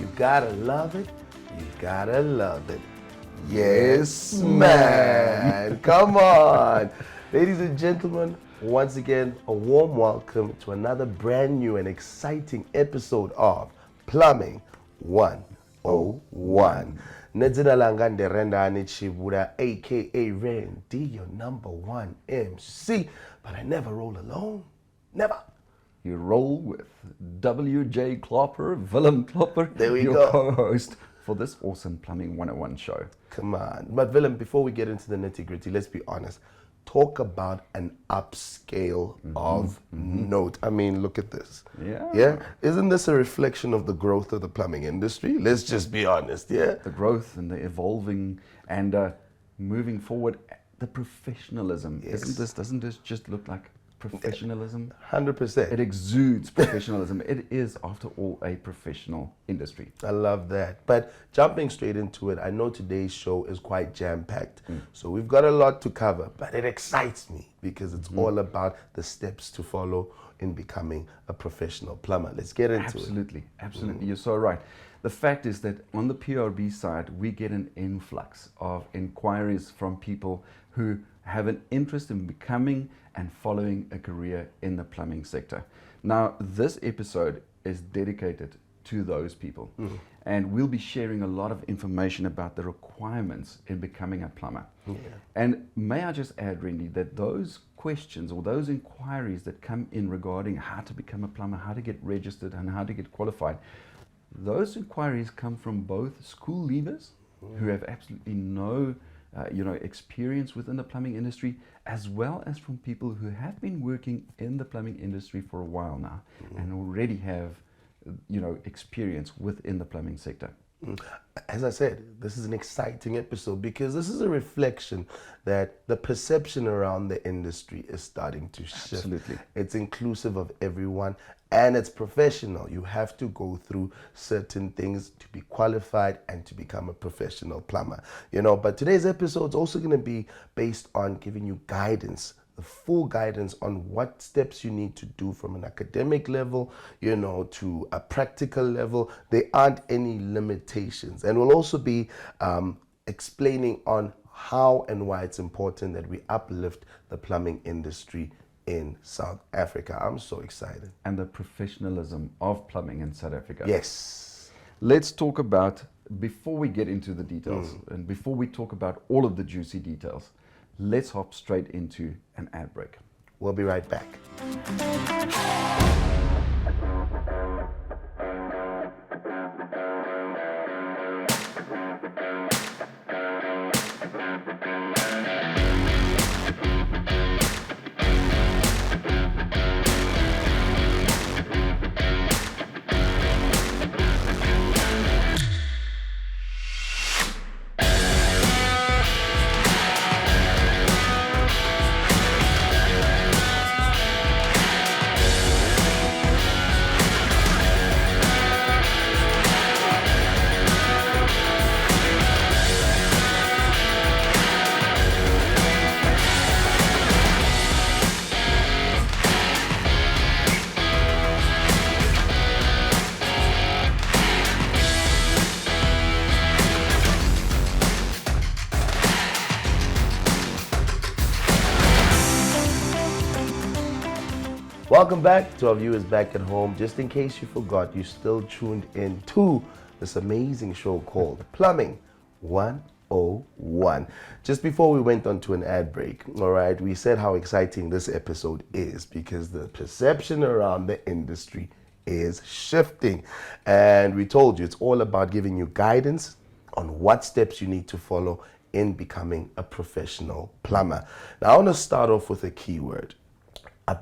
You gotta love it. You gotta love it. Yes, man. Come on. Ladies and gentlemen, once again, a warm welcome to another brand new and exciting episode of Plumbing 101. Nedzina Langande Rendani Chibuda, aka Randy, your number one MC. But I never roll alone. Never. You roll with W.J. Klopper, Willem Klopper, there we your go. co-host for this awesome Plumbing 101 show. Come on. But Willem, before we get into the nitty-gritty, let's be honest. Talk about an upscale of note. I mean, look at this. Yeah. Isn't this a reflection of the growth of the plumbing industry? Let's just be honest, yeah? The growth and the evolving and moving forward, the professionalism. Yes. Doesn't this just look like professionalism? 100%. It exudes professionalism. It is, after all, a professional industry. I love that. But jumping straight into it, I know today's show is quite jam-packed. So we've got a lot to cover, but it excites me because it's all about the steps to follow in becoming a professional plumber. Let's get into it. Absolutely. You're so right. The fact is that on the PIRB side, we get an influx of inquiries from people who have an interest in becoming and following a career in the plumbing sector. Now, this episode is dedicated to those people, and we'll be sharing a lot of information about the requirements in becoming a plumber. And may I just add, Randy, that those questions or those inquiries that come in regarding how to become a plumber, how to get registered and how to get qualified, those inquiries come from both school leavers who have absolutely no experience within the plumbing industry, as well as from people who have been working in the plumbing industry for a while now and already have, experience within the plumbing sector. As I said, this is an exciting episode because this is a reflection that the perception around the industry is starting to shift. Absolutely. It's inclusive of everyone and it's professional. You have to go through certain things to be qualified and to become a professional plumber. But today's episode is also going to be based on giving you guidance, the full guidance on what steps you need to do from an academic level, to a practical level. There aren't any limitations. And we'll also be explaining on how and why it's important that we uplift the plumbing industry in South Africa. I'm so excited. And the professionalism of plumbing in South Africa. Yes. Let's talk about, before we get into the details and before we talk about all of the juicy details, let's hop straight into an ad break. We'll be right back. Welcome back to our viewers back at home. Just in case you forgot, you still tuned in to this amazing show called Plumbing 101. Just before we went on to an ad break, all right, we said how exciting this episode is because the perception around the industry is shifting. And we told you it's all about giving you guidance on what steps you need to follow in becoming a professional plumber. Now, I want to start off with a keyword.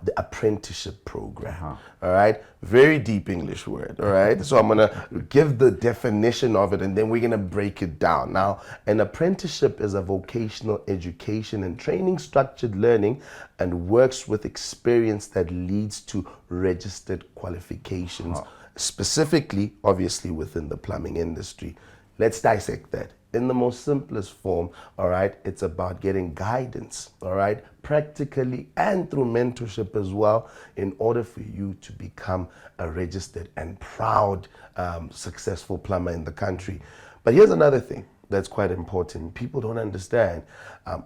The apprenticeship program. All right, very deep English word. All right, so I'm gonna give the definition of it and then we're gonna break it down. Now, an apprenticeship is a vocational education and training structured learning and works with experience that leads to registered qualifications, specifically obviously within the plumbing industry. Let's dissect that. in the most simplest form, all right, it's about getting guidance, all right, practically and through mentorship as well, in order for you to become a registered and proud, successful plumber in the country. But here's another thing that's quite important. People don't understand.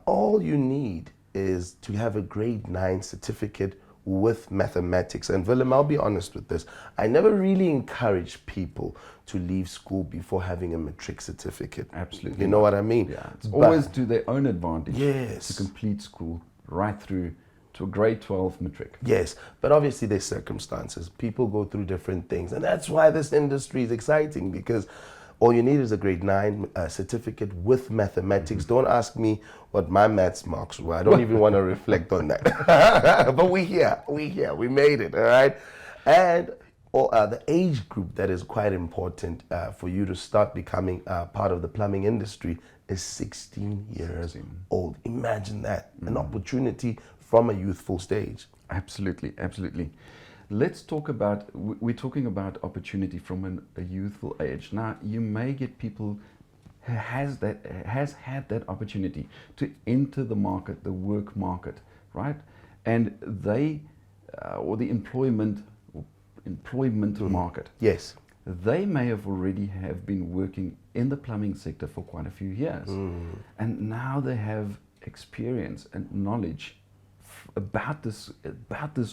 All you need is to have a grade 9 certificate with mathematics. And Willem, I'll be honest with this. I never really encourage people to leave school before having a matric certificate. Absolutely. You know what I mean? Yeah, it's always to their own advantage Yes. to complete school right through to a grade 12 matric. Yes, but obviously there's circumstances. People go through different things. And that's why this industry is exciting, because all you need is a grade 9 certificate with mathematics. Don't ask me what my maths marks were. I don't even want to reflect on that. But we made it, all right? And the age group that is quite important for you to start becoming part of the plumbing industry is 16 years old. Imagine that, an opportunity from a youthful stage. Absolutely, absolutely. Let's talk about, we're talking about opportunity from a youthful age. Now, you may get people who has had that opportunity to enter the market, the work market, right? And they, or the employmental market. Yes. They may have already have been working in the plumbing sector for quite a few years. And now they have experience and knowledge about this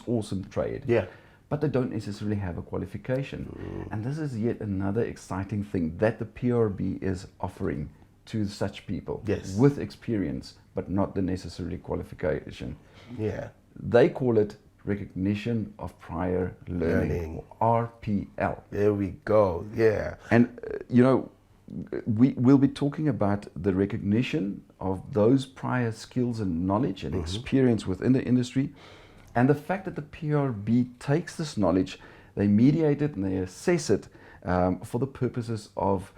awesome trade. Yeah. But they don't necessarily have a qualification. And this is yet another exciting thing that the PIRB is offering to such people. Yes. With experience, but not the necessary qualification. Yeah. They call it recognition of prior learning, or RPL. There we go. Yeah. And we'll be talking about the recognition of those prior skills and knowledge and experience within the industry, and the fact that the PIRB takes this knowledge, they mediate it and they assess it for the purposes of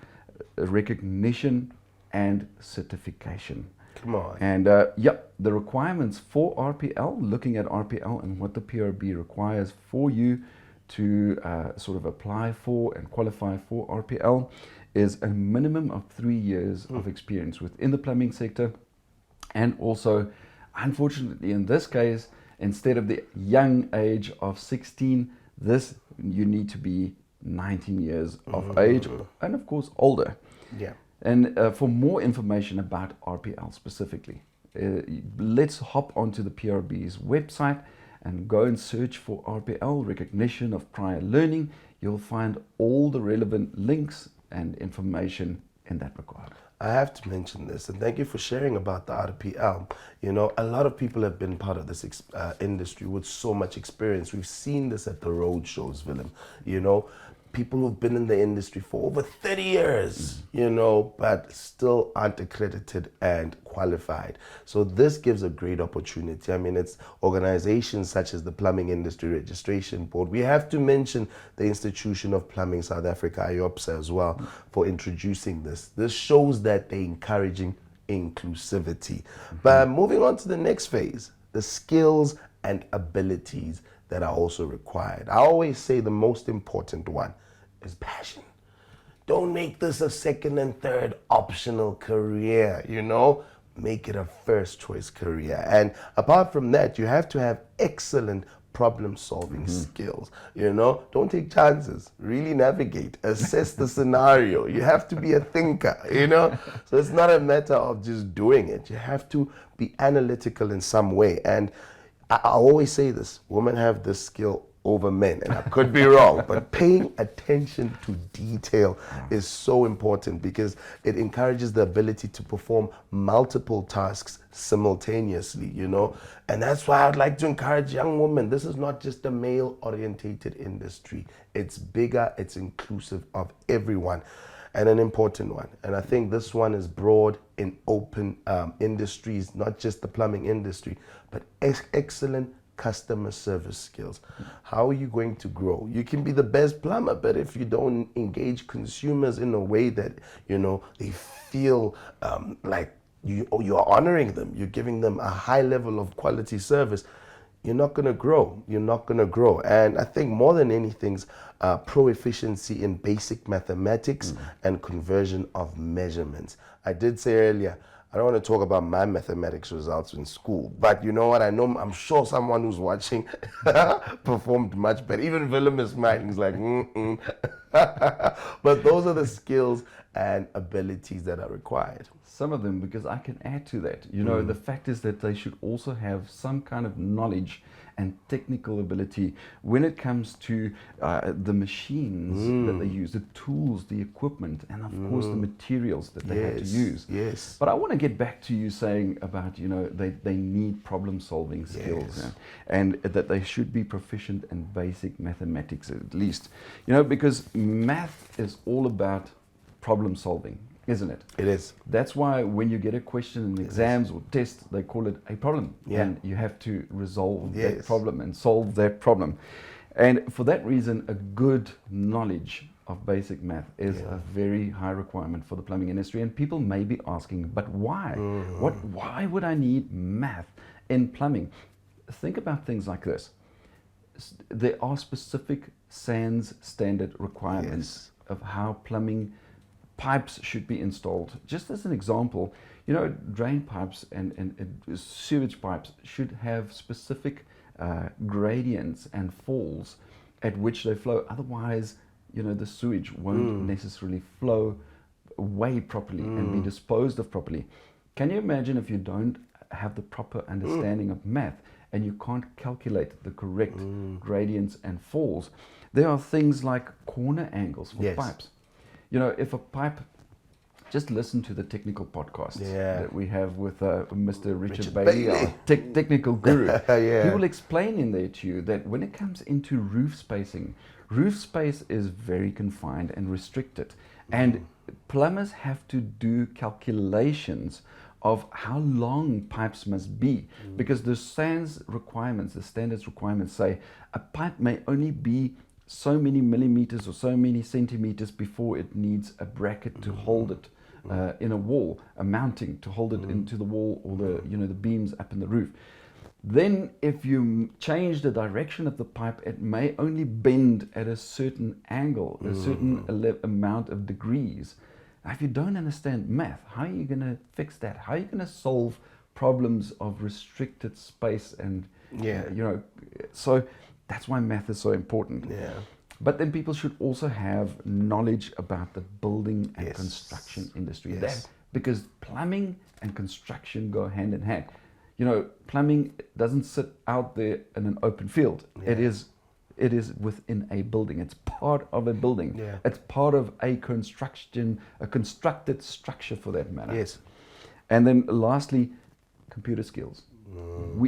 recognition and certification. Come on. And the requirements for RPL, looking at RPL and what the PIRB requires for you to sort of apply for and qualify for RPL, is a minimum of 3 years of experience within the plumbing sector. And also, unfortunately, in this case, instead of the young age of 16, you need to be 19 years of age, and of course older. Yeah. And for more information about RPL specifically, let's hop onto the PIRB's website and go and search for RPL, recognition of prior learning. You'll find all the relevant links and information in that regard. I have to mention this, and thank you for sharing about the RPL. You know, a lot of people have been part of this industry with so much experience. We've seen this at the road shows, Willem. You know, people who've been in the industry for over 30 years, you know, but still aren't accredited and qualified. So this gives a great opportunity. I mean, it's organizations such as the Plumbing Industry Registration Board. We have to mention the Institution of Plumbing South Africa, IOPSA, as well, for introducing this. This shows that they're encouraging inclusivity. But moving on to the next phase, the skills and abilities that are also required. I always say the most important one is passion. Don't make this a second and third optional career, you know? Make it a first choice career. And apart from that, you have to have excellent problem solving skills, you know? Don't take chances, really navigate, assess the scenario. You have to be a thinker, you know? So it's not a matter of just doing it. You have to be analytical in some way. And I always say this, women have this skill over men, and I could be wrong, but paying attention to detail is so important, because it encourages the ability to perform multiple tasks simultaneously, you know? And that's why I'd like to encourage young women. This is not just a male-orientated industry. It's bigger, it's inclusive of everyone, and an important one. And I think this one is broad in open industries, not just the plumbing industry, but excellent customer service skills. How are you going to grow? You can be the best plumber, but if you don't engage consumers in a way that, you know, they feel like you're honoring them, you're giving them a high level of quality service, you're not going to grow. You're not going to grow. And I think more than anything, pro-efficiency in basic mathematics and conversion of measurements. I did say earlier, I don't want to talk about my mathematics results in school, but you know what? I'm sure someone who's watching performed much better. Even Willem is smiling. He's like, But those are the skills and abilities that are required. Some of them, because I can add to that. You know, the fact is that they should also have some kind of knowledge and technical ability when it comes to the machines that they use, the tools, the equipment, and of course the materials that they have to use. Yes. But I want to get back to you saying about, you know, they need problem-solving skills, Yes. and that they should be proficient in basic mathematics at least. You know, because math is all about problem solving, isn't it? It is. That's why when you get a question in exams or tests, they call it a problem. Yeah. And you have to resolve Yes. that problem and solve that problem. And for that reason, a good knowledge of basic math is a very high requirement for the plumbing industry. And people may be asking, but why? Why would I need math in plumbing? Think about things like this. There are specific SANS standard requirements of how plumbing pipes should be installed. Just as an example, you know, drain pipes and sewage pipes should have specific gradients and falls at which they flow. Otherwise, you know, the sewage won't necessarily flow away properly and be disposed of properly. Can you imagine if you don't have the proper understanding of math and you can't calculate the correct gradients and falls? There are things like corner angles for pipes. You know, if a pipe, just listen to the technical podcast that we have with Mr. Richard Bailey, our technical guru. He will explain in there to you that when it comes into roof spacing, roof space is very confined and restricted. And plumbers have to do calculations of how long pipes must be, because the SANS requirements, the standards requirements say a pipe may only be so many millimeters or so many centimeters before it needs a bracket to hold it in a wall, a mounting to hold it into the wall, or the, you know, the beams up in the roof. Then if you change the direction of the pipe, it may only bend at a certain angle, a certain amount of degrees. Now, if you don't understand math, how are you going to fix that? How are you going to solve problems of restricted space? And you know, so that's why math is so important. But then people should also have knowledge about the building and construction industry. Because plumbing and construction go hand in hand. You know, plumbing doesn't sit out there in an open field. It is within a building. It's part of a building. It's part of a construction, a constructed structure for that matter. And then lastly, computer skills.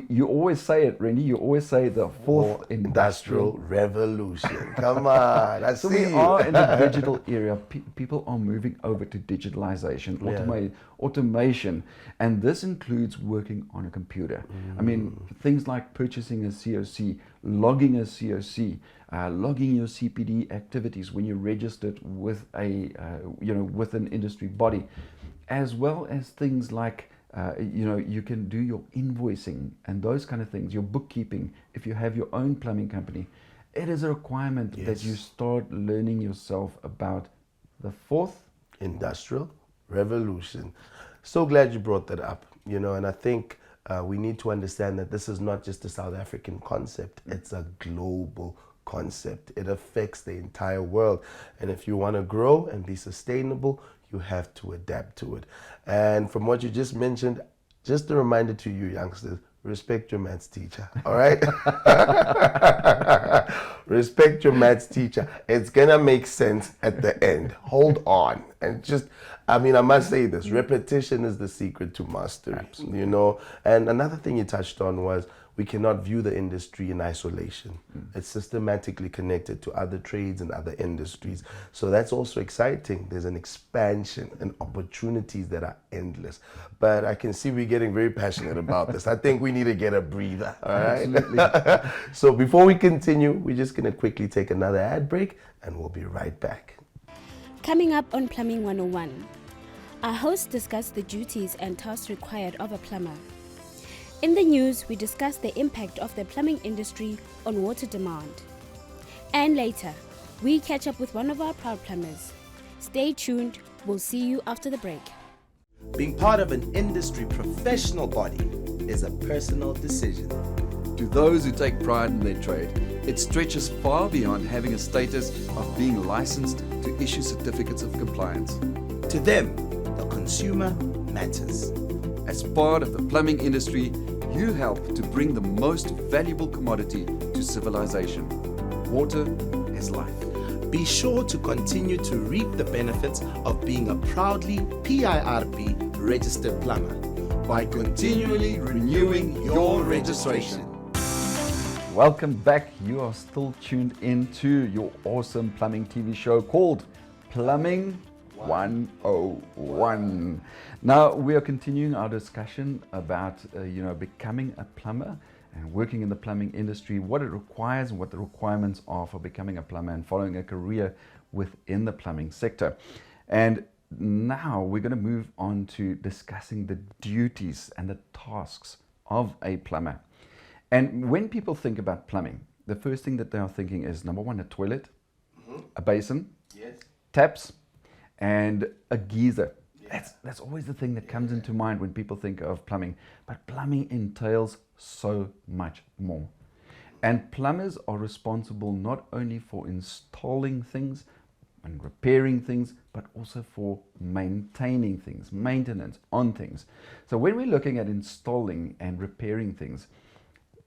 You always say it, Randy. You always say the fourth industrial revolution. Come on, I so see we are in the digital era. People are moving over to digitalization, automation, and this includes working on a computer. I mean, things like purchasing a COC, logging a COC, logging your CPD activities when you're registered with a with an industry body, as well as things like you know, you can do your invoicing and those kind of things, your bookkeeping. If you have your own plumbing company, it is a requirement that you start learning yourself about the fourth industrial revolution. So glad you brought that up, you know, and I think we need to understand that this is not just a South African concept, it's a global concept. It affects the entire world. And if you want to grow and be sustainable, you have to adapt to it. And from what you just mentioned, just a reminder to you youngsters, respect your maths teacher, all right? Respect your maths teacher. It's gonna make sense at the end. Hold on. And just, I mean, I must say this, repetition is the secret to mastery, you know? And another thing you touched on was we cannot view the industry in isolation. It's systematically connected to other trades and other industries. So that's also exciting. There's an expansion and opportunities that are endless. But I can see we're getting very passionate about this. I think we need to get a breather, all right? Absolutely. So before we continue, we're just gonna quickly take another ad break and we'll be right back. Coming up on Plumbing 101, our hosts discuss the duties and tasks required of a plumber. In the news, we discuss the impact of the plumbing industry on water demand. And later, we catch up with one of our proud plumbers. Stay tuned. We'll see you after the break. Being part of an industry professional body is a personal decision. To those who take pride in their trade, it stretches far beyond having a status of being licensed to issue certificates of compliance. To them, the consumer matters. As part of the plumbing industry, you help to bring the most valuable commodity to civilization. Water is life. Be sure to continue to reap the benefits of being a proudly PIRB registered plumber by continually renewing your registration. Welcome back. You are still tuned into your awesome plumbing TV show called Plumbing 101. Now we are continuing our discussion about becoming a plumber and working in the plumbing industry, what it requires and what the requirements are for becoming a plumber and following a career within the plumbing sector. And now we're going to move on to discussing the duties and the tasks of a plumber. And when people think about plumbing, the first thing that they are thinking is, number one, a toilet, a basin, taps, and a geyser. That's always the thing that comes into mind when people think of plumbing. But plumbing entails so much more. And plumbers are responsible not only for installing things and repairing things, but also for maintaining things, maintenance on things. So when we're looking at installing and repairing things,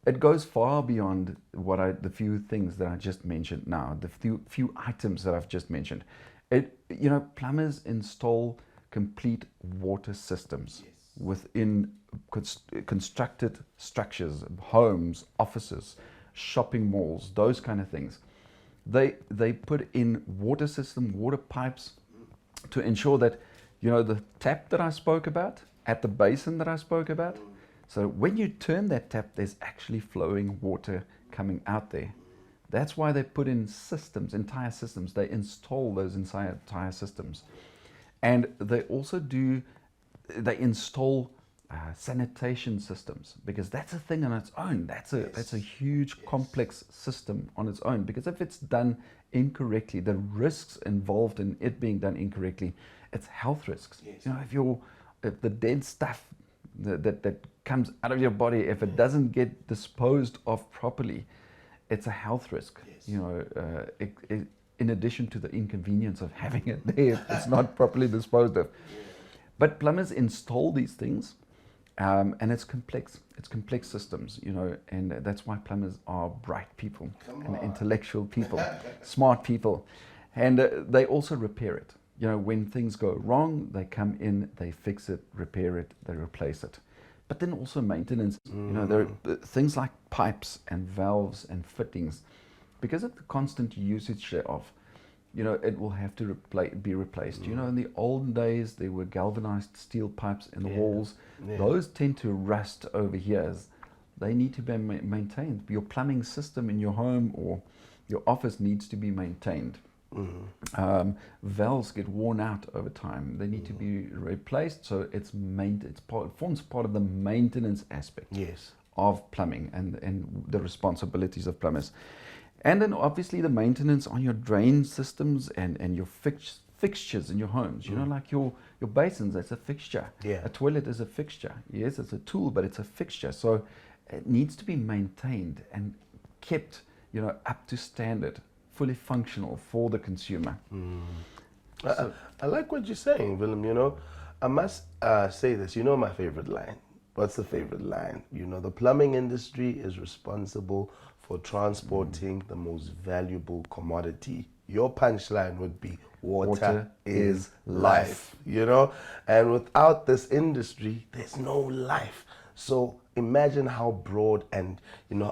it goes far beyond the few things that I just mentioned now, the few items that I've just mentioned. Plumbers install complete water systems within constructed structures, homes, offices, shopping malls, those kind of things. They put in water system, water pipes to ensure that, the tap that I spoke about, at the basin that I spoke about, so when you turn that tap, there's actually flowing water coming out there. That's why they put in systems, entire systems. They install those entire systems. And they also install sanitation systems, because that's a thing on its own. That's a huge complex system on its own, because if it's done incorrectly, the risks involved in it being done incorrectly, it's health risks. If the dead stuff that comes out of your body, if it doesn't get disposed of properly, it's a health risk. In addition to the inconvenience of having it there if it's not properly disposed of. But plumbers install these things, and it's complex systems, and that's why plumbers are bright people and intellectual people, smart people. And they also repair it. When things go wrong, they come in, they fix it, repair it, they replace it. But then also maintenance. There are things like pipes and valves and fittings. Because of the constant usage thereof, it will have to be replaced. In the olden days, there were galvanized steel pipes in the walls. Those tend to rust over years. They need to be maintained. Your plumbing system in your home or your office needs to be maintained. Valves get worn out over time. They need to be replaced, so it forms part of the maintenance aspect of plumbing and the responsibilities of plumbers. And then obviously the maintenance on your drain systems and your fixtures in your homes. Like your basins, that's a fixture. A toilet is a fixture. Yes, it's a tool, but it's a fixture. So it needs to be maintained and kept, up to standard, fully functional for the consumer. I like what you're saying, Willem. I must say this. My favorite line. What's the favorite line? The plumbing industry is responsible for transporting the most valuable commodity. Your punchline would be water is life, and without this industry, there's no life. So imagine how broad and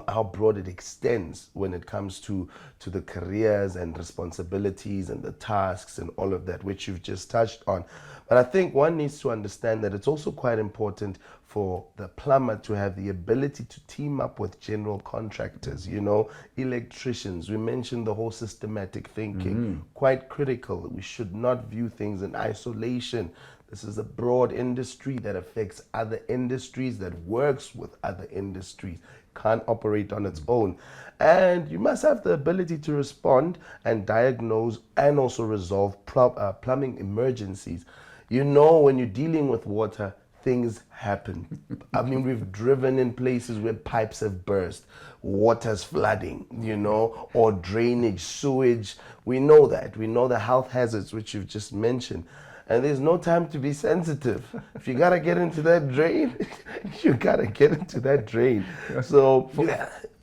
how broad it extends when it comes to the careers and responsibilities and the tasks and all of that, which you've just touched on. But I think one needs to understand that it's also quite important for the plumber to have the ability to team up with general contractors, electricians. We mentioned the whole systematic thinking, quite critical. We should not view things in isolation. This is a broad industry that affects other industries, that works with other industries, can't operate on its own. And you must have the ability to respond and diagnose and also resolve plumbing emergencies. You know, when you're dealing with water, things happen. I mean, we've driven in places where pipes have burst, water's flooding, you know, or drainage, sewage. We know that. We know the health hazards, which you've just mentioned. And there's no time to be sensitive. If you gotta get into that drain, you gotta get into that drain. So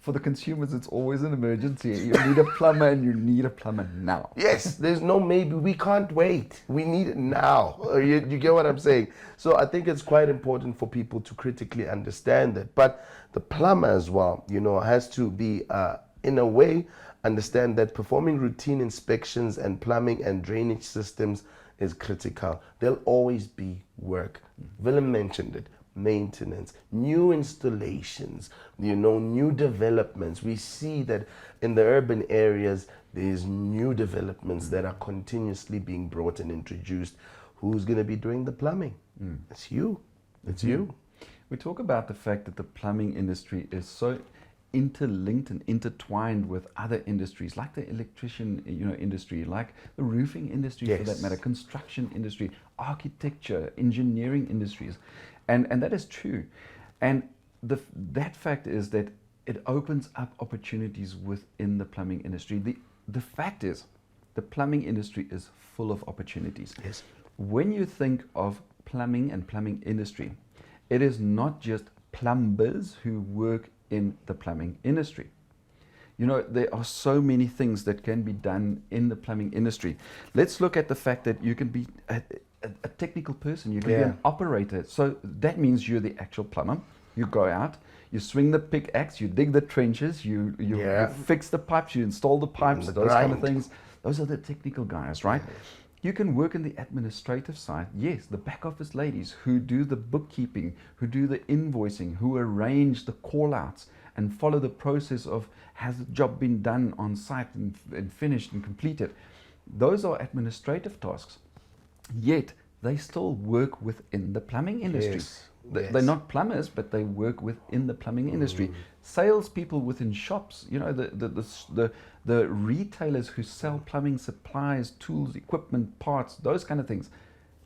For the consumers, it's always an emergency. You need a plumber, and you need a plumber now. yes, there's no maybe. We can't wait. We need it now. You get what I'm saying? So I think it's quite important for people to critically understand that. But the plumber as well, you know, has to be, in a way, understand that performing routine inspections and plumbing and drainage systems is critical. There'll always be work. Willem mentioned it. Maintenance, new installations, you know, new developments. We see that in the urban areas, there's new developments that are continuously being brought and introduced. Who's going to be doing the plumbing? It's you. It's you. We talk about the fact that the plumbing industry is so interlinked and intertwined with other industries, like the electrician, you know, industry, like the roofing industry, for that matter, construction industry, architecture, engineering industries, and that is true. And that fact is that it opens up opportunities within the plumbing industry. The fact is, the plumbing industry is full of opportunities. Yes. When you think of plumbing and plumbing industry, it is not just plumbers who work in the plumbing industry. You know, there are so many things that can be done in the plumbing industry. Let's look at the fact that you can be a technical person, you can be an operator. So that means you're the actual plumber. You go out, you swing the pickaxe, you dig the trenches, you fix the pipes, you install the pipes, those kind of things. Those are the technical guys, right? You can work in the administrative side. Yes, the back office ladies who do the bookkeeping, who do the invoicing, who arrange the call-outs and follow the process of has the job been done on site and finished and completed. Those are administrative tasks. Yet, they still work within the plumbing industry. Yes. They're not plumbers, but they work within the plumbing industry. Salespeople within shops, you know, the retailers who sell plumbing supplies, tools, equipment, parts, those kind of things,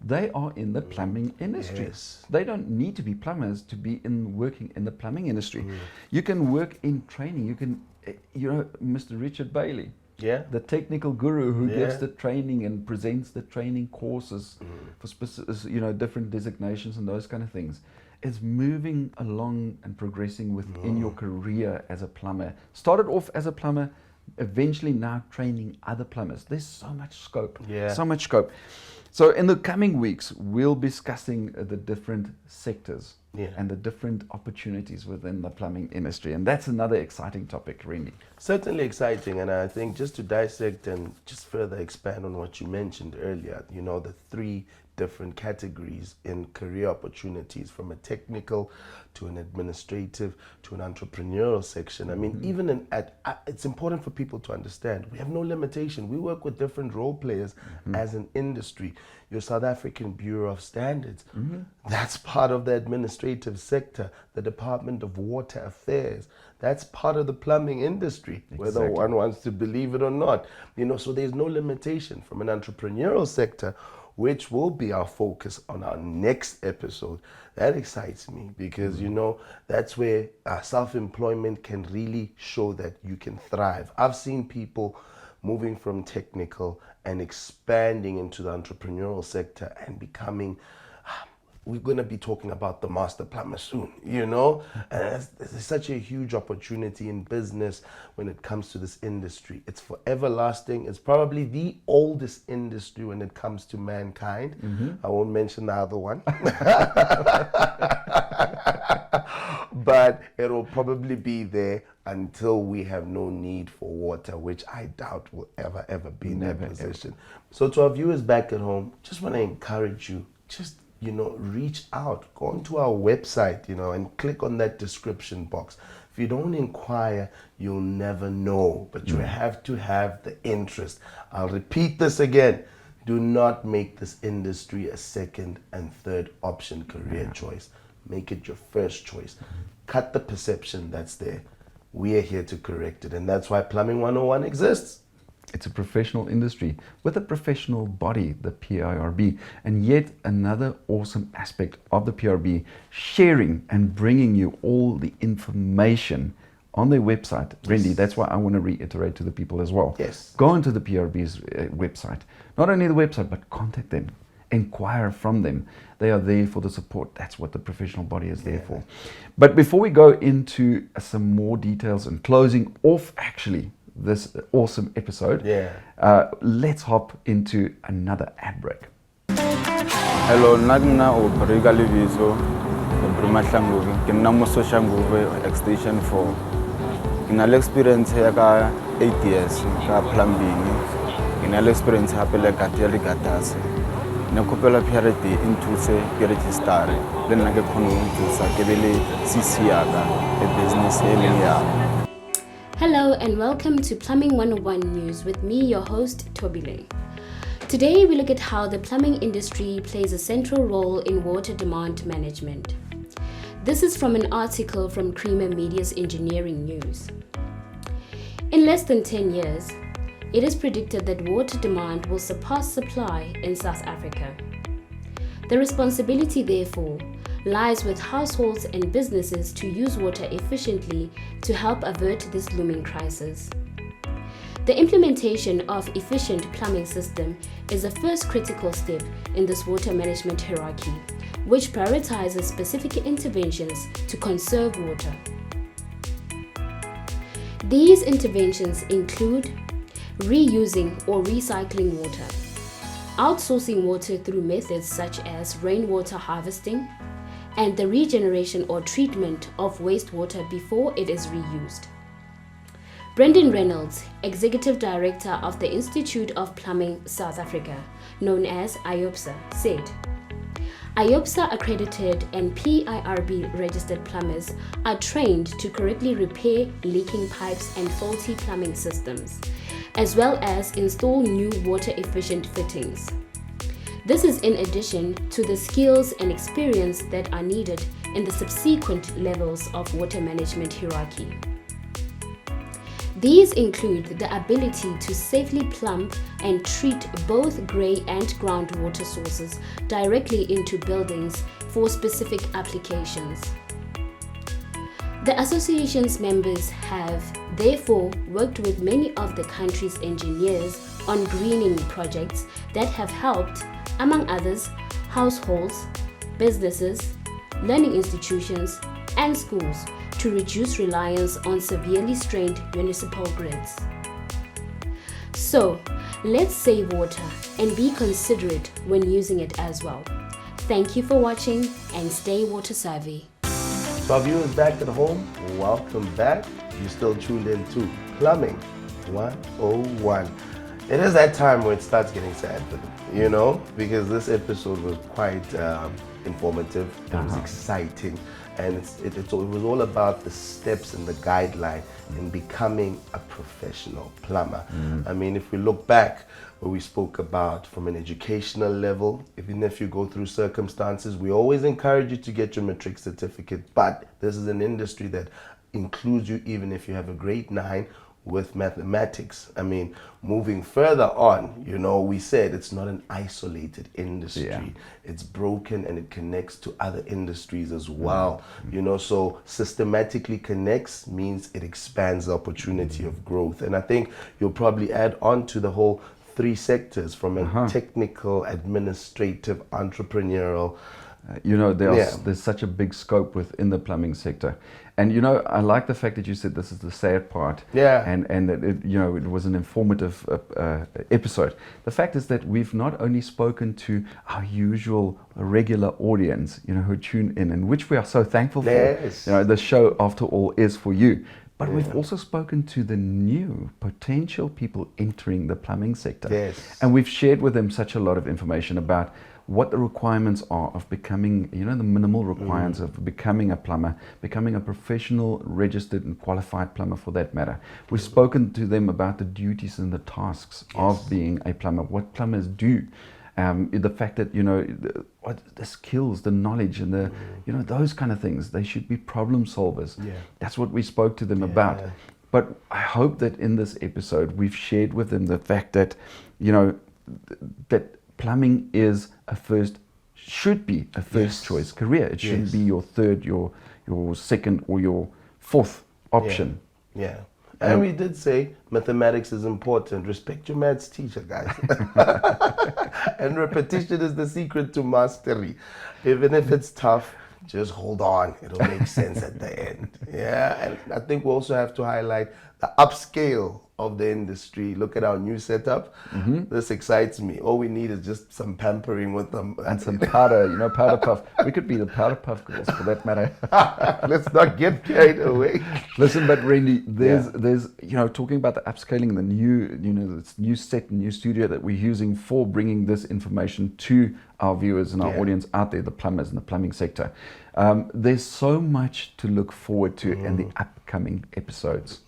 they are in the plumbing industry. Yes. They don't need to be plumbers to be working in the plumbing industry. You can work in training. You can, you know, Mr. Richard Bailey, the technical guru who gives the training and presents the training courses for specific, you know, different designations and those kind of things. It's moving along and progressing within your career as a plumber. Started off as a plumber, eventually now training other plumbers. There's so much scope. So much scope. So in the coming weeks, we'll be discussing the different sectors and the different opportunities within the plumbing industry. And that's another exciting topic, Randy. Certainly exciting. And I think just to dissect and just further expand on what you mentioned earlier, you know, the three different categories in career opportunities, from a technical to an administrative to an entrepreneurial section. I mean, even it's important for people to understand we have no limitation. We work with different role players as an industry. Your South African Bureau of Standards, that's part of the administrative sector. The Department of Water Affairs, that's part of the plumbing industry, whether one wants to believe it or not. You know, so there's no limitation. From an entrepreneurial sector, which will be our focus on our next episode. That excites me because, you know, that's where self-employment can really show that you can thrive. I've seen people moving from technical and expanding into the entrepreneurial sector and becoming, we're going to be talking about the master plumber soon, you know? And there's such a huge opportunity in business when it comes to this industry. It's for everlasting. It's probably the oldest industry when it comes to mankind. I won't mention the other one. But it'll probably be there until we have no need for water, which I doubt will ever be in that position. So to our viewers back at home, just want to encourage you, just, you know, reach out, go onto our website, you know, and click on that description box. If you don't inquire, you'll never know, but you have to have the interest. I'll repeat this again. Do not make this industry a second and third option career choice. Make it your first choice. Cut the perception that's there. We are here to correct it, and that's why Plumbing 101 exists. It's a professional industry with a professional body, the PIRB, and yet another awesome aspect of the PIRB, sharing and bringing you all the information on their website. Randy, that's why I want to reiterate to the people as well. Yes. Go into the PIRB's website. Not only the website, but contact them. Inquire from them. They are there for the support. That's what the professional body is there for. But before we go into some more details and closing off actually this awesome episode, let's hop into another ad break. Hello, Nagna or Pariga Liviso, Brumashangu, Kinamuso Shangu, Extension 4. In all experience, I got 8 years, plumbing. In all experience, I have a Gatasi. Nakopela Piarity into say Pirati Star, then I get to Sakebele Sisiaga, a business area. Hello and welcome to Plumbing 101 News with me, your host, Tobile. Today we look at how the plumbing industry plays a central role in water demand management. This is from an article from Creamer Media's Engineering News. In less than 10 years, it is predicted that water demand will surpass supply in South Africa. The responsibility, therefore, lies with households and businesses to use water efficiently to help avert this looming crisis. The implementation of efficient plumbing system is the first critical step in this water management hierarchy, which prioritizes specific interventions to conserve water. These interventions include reusing or recycling water, outsourcing water through methods such as rainwater harvesting, and the regeneration or treatment of wastewater before it is reused. Brendan Reynolds, Executive Director of the Institute of Plumbing South Africa, known as IOPSA, said, IOPSA accredited and PIRB registered plumbers are trained to correctly repair leaking pipes and faulty plumbing systems, as well as install new water efficient fittings. This is in addition to the skills and experience that are needed in the subsequent levels of water management hierarchy. These include the ability to safely plumb and treat both grey and groundwater sources directly into buildings for specific applications. The association's members have therefore worked with many of the country's engineers on greening projects that have helped, among others, households, businesses, learning institutions, and schools to reduce reliance on severely strained municipal grids. So, let's save water and be considerate when using it as well. Thank you for watching and stay water savvy. So our viewers back at home, welcome back. You're still tuned in to Plumbing 101. It is that time where it starts getting sad for them, you know, because this episode was quite informative, it was exciting, and it was all about the steps and the guideline in becoming a professional plumber. I mean, if we look back where we spoke about from an educational level, even if you go through circumstances, we always encourage you to get your matric certificate, but this is an industry that includes you even if you have a grade 9 with mathematics. I mean, moving further on, you know, we said it's not an isolated industry. Yeah. It's broken and it connects to other industries as well. You know, so systematically connects means it expands the opportunity of growth. And I think you'll probably add on to the whole 3 sectors from a technical, administrative, entrepreneurial. You know, there's such a big scope within the plumbing sector. And, you know, I like the fact that you said this is the sad part. Yeah. And that it, you know, it was an informative episode. The fact is that we've not only spoken to our usual regular audience, you know, who tune in, and which we are so thankful for. Yes. You know, the show, after all, is for you. But we've also spoken to the new potential people entering the plumbing sector. Yes. And we've shared with them such a lot of information about what the requirements are of becoming, the minimal requirements of becoming a plumber, becoming a professional, registered and qualified plumber for that matter. We've spoken to them about the duties and the tasks of being a plumber, what plumbers do. The fact that, what the skills, the knowledge and the, those kind of things, they should be problem solvers. Yeah. That's what we spoke to them about. But I hope that in this episode, we've shared with them the fact that, that plumbing is should be a first choice career. It shouldn't be your third, your second or your fourth option. Yeah. And we did say mathematics is important. Respect your maths teacher, guys. And repetition is the secret to mastery. Even if it's tough, just hold on. It'll make sense at the end. Yeah. And I think we also have to highlight the upscale of the industry. Look at our new setup. This excites me. All we need is just some pampering with them. And some powder, powder puff. We could be the powder puff girls for that matter. Let's not get carried away. Listen, but Randy, there's talking about the upscaling, the new, this new set, new studio that we're using for bringing this information to our viewers and our audience out there, the plumbers in the plumbing sector. There's so much to look forward to in the upcoming episodes.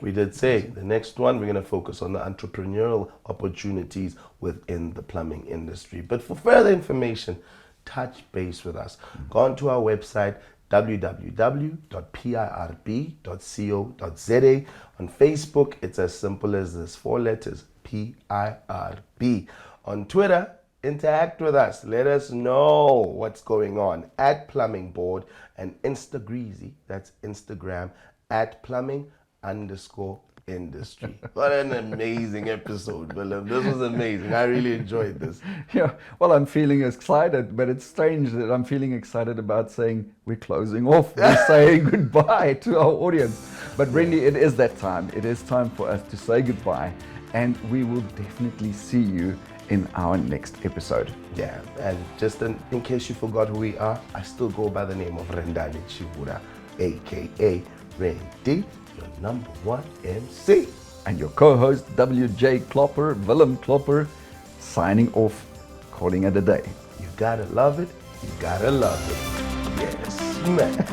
We did say the next one, we're going to focus on the entrepreneurial opportunities within the plumbing industry. But for further information, touch base with us. Go on to our website, www.pirb.co.za. On Facebook, it's as simple as this, 4 letters, PIRB. On Twitter, interact with us. Let us know what's going on at Plumbing Board, and Instagreasy, that's Instagram, at plumbing_industry. What an amazing episode, Willem. This was amazing. I really enjoyed this. Yeah, well, I'm feeling excited, but it's strange that I'm feeling excited about saying we're closing off. We're saying goodbye to our audience. But Randy, it is that time. It is time for us to say goodbye, and we will definitely see you in our next episode. Yeah, and just in case you forgot who we are, I still go by the name of Rendani Chibura, aka Randy, your #1 MC. And your co-host, WJ Klopper, Willem Klopper, signing off, calling it a day. You gotta love it, you gotta love it. Yes, man.